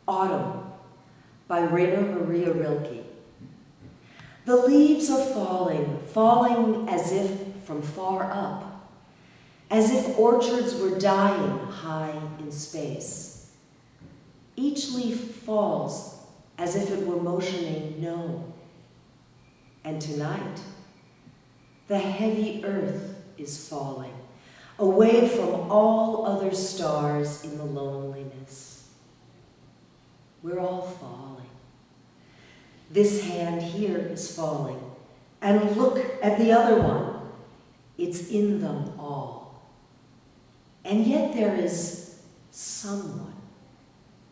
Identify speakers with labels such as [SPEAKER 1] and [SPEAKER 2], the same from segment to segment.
[SPEAKER 1] Autumn by Rainer Maria Rilke. The leaves are falling, falling as if from far up, as if orchards were dying high in space. Each leaf falls as if it were motioning no. And tonight, the heavy earth is falling, away from all other stars in the loneliness. We're all falling. This hand here is falling, and look at the other one. It's in them all. And yet there is someone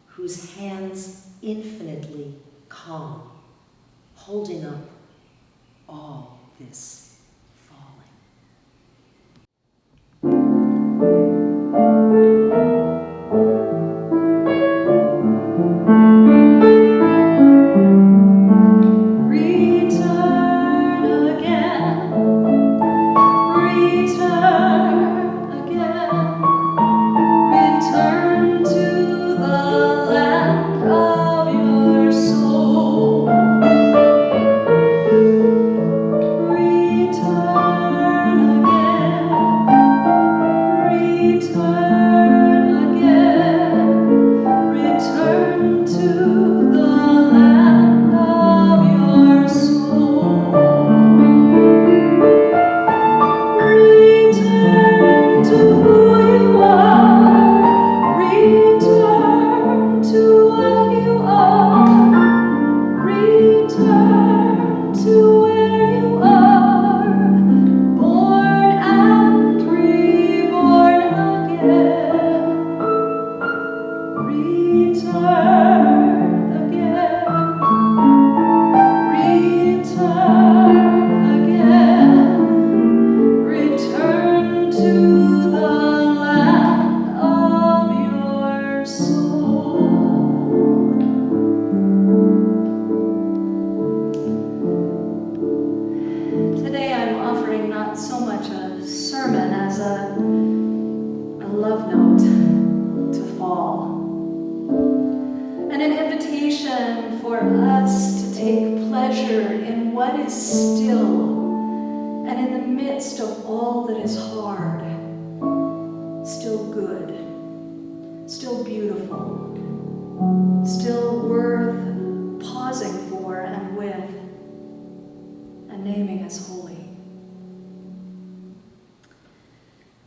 [SPEAKER 1] whose hands infinitely calm, holding up all this falling.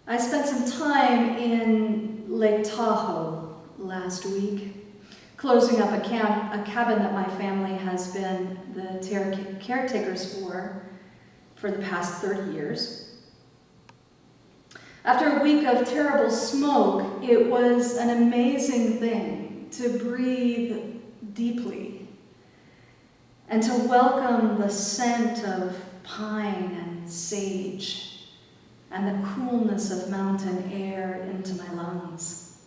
[SPEAKER 2] I spent some time in Lake Tahoe last week, closing up a cabin that my family has been the caretakers for the past 30 years. After a week of terrible smoke, it was an amazing thing to breathe deeply and to welcome the scent of pine and sage and the coolness of mountain air into my lungs.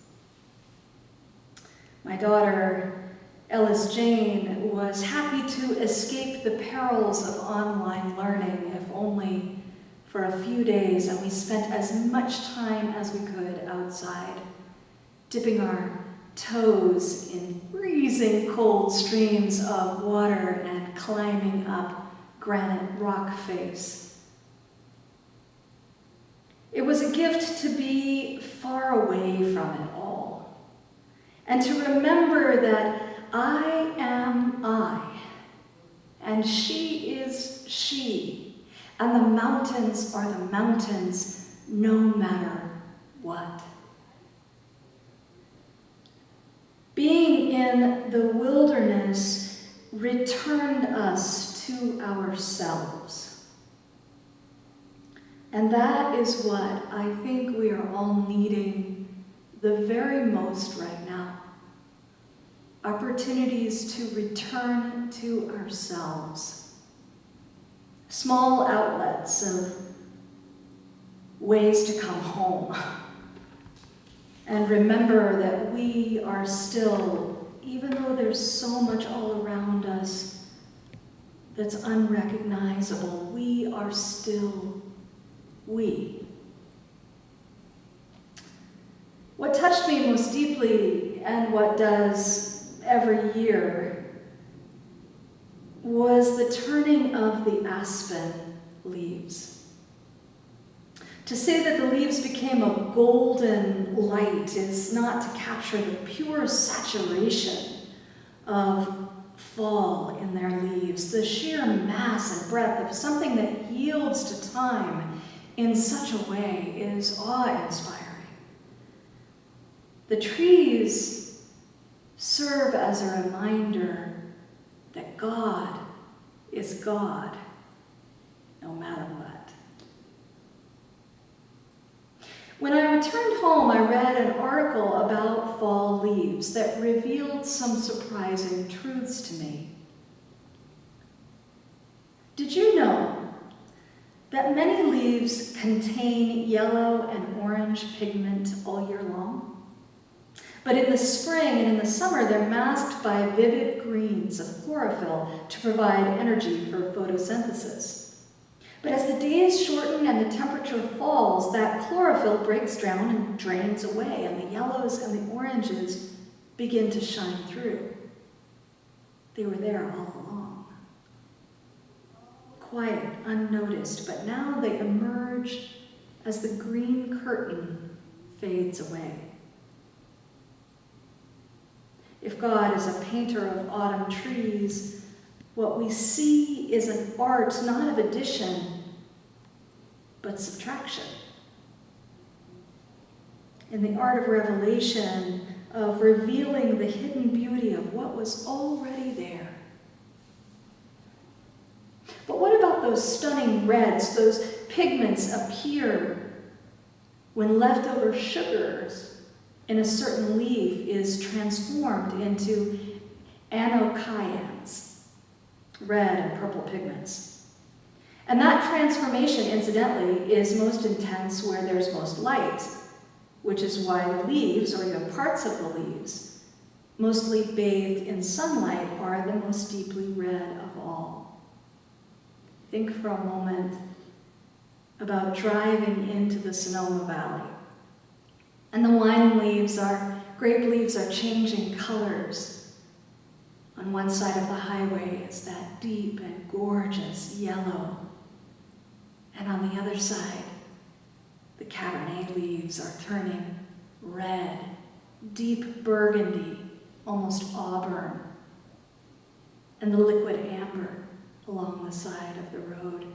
[SPEAKER 2] My daughter, Ellis Jane, was happy to escape the perils of online learning, if only for a few days, and we spent as much time as we could outside, dipping our toes in freezing cold streams of water and climbing up granite rock face. It was a gift to be far away from it all, and to remember that I am I, and she is she, and the mountains are the mountains no matter what. Being in the wilderness returned us to ourselves. And that is what I think we are all needing the very most right now. Opportunities to return to ourselves. Small outlets of ways to come home. And remember that we are still, even though there's so much all around us that's unrecognizable, we are still we. What touched me most deeply, and what does every year was the turning of the aspen leaves. To say that the leaves became a golden light is not to capture the pure saturation of fall in their leaves, the sheer mass and breadth of something that yields to time in such a way is awe-inspiring. The trees serve as a reminder that God is God, no matter what. When I returned home, I read an article about fall leaves that revealed some surprising truths to me. Did you know that many leaves contain yellow and orange pigment all year long? But in the spring and in the summer, they're masked by vivid greens of chlorophyll to provide energy for photosynthesis. But as the days shorten and the temperature falls, that chlorophyll breaks down and drains away, and the yellows and the oranges begin to shine through. They were there all along. Quiet, unnoticed, but now they emerge as the green curtain fades away. If God is a painter of autumn trees, what we see is an art not of addition, but subtraction. In the art of revelation, of revealing the hidden beauty of what was already there. But what about those stunning reds? Those pigments appear when leftover sugars in a certain leaf is transformed into anocyans, red and purple pigments. And that transformation, incidentally, is most intense where there's most light, which is why the leaves, or even parts of the leaves, mostly bathed in sunlight, are the most deeply red of all. Think for a moment about driving into the Sonoma Valley. And the grape leaves are changing colors. On one side of the highway is that deep and gorgeous yellow. And on the other side, the Cabernet leaves are turning red, deep burgundy, almost auburn. And the liquid amber along the side of the road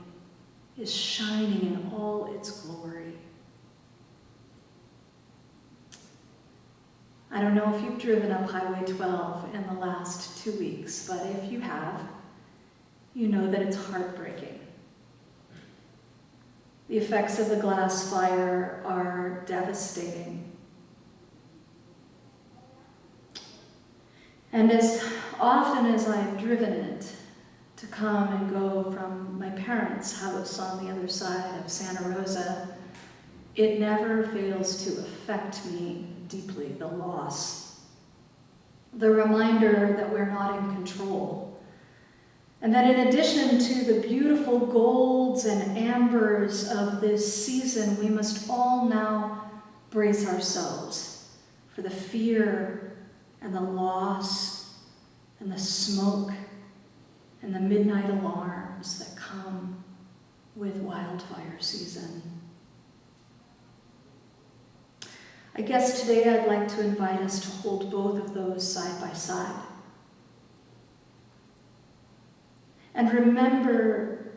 [SPEAKER 2] is shining in all its glory. I don't know if you've driven up Highway 12 in the last 2 weeks, but if you have, you know that it's heartbreaking. The effects of the glass fire are devastating. And as often as I've driven it to come and go from my parents' house on the other side of Santa Rosa, it never fails to affect me deeply, the loss. The reminder that we're not in control. And that in addition to the beautiful golds and ambers of this season, we must all now brace ourselves for the fear and the loss and the smoke and the midnight alarms that come with wildfire season. I guess today I'd like to invite us to hold both of those side by side. And remember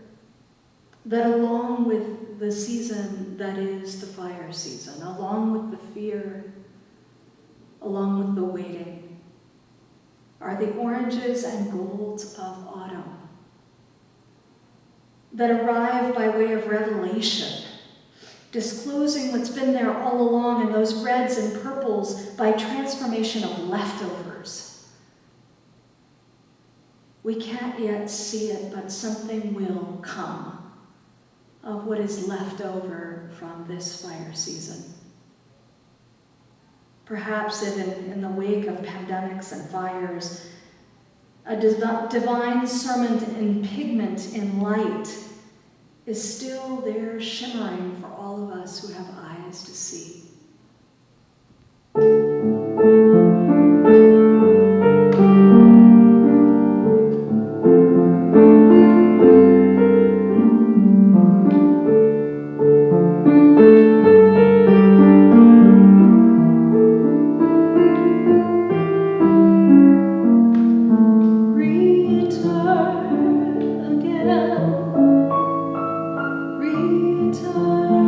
[SPEAKER 2] that along with the season that is the fire season, along with the fear, along with the waiting, are the oranges and golds of autumn that arrive by way of revelation, disclosing what's been there all along, and those reds and purples by transformation of leftovers. We can't yet see it, but something will come of what is left over from this fire season. Perhaps even in the wake of pandemics and fires, a divine sermon in pigment, in light, is still there shimmering for all of us who have eyes to see. time.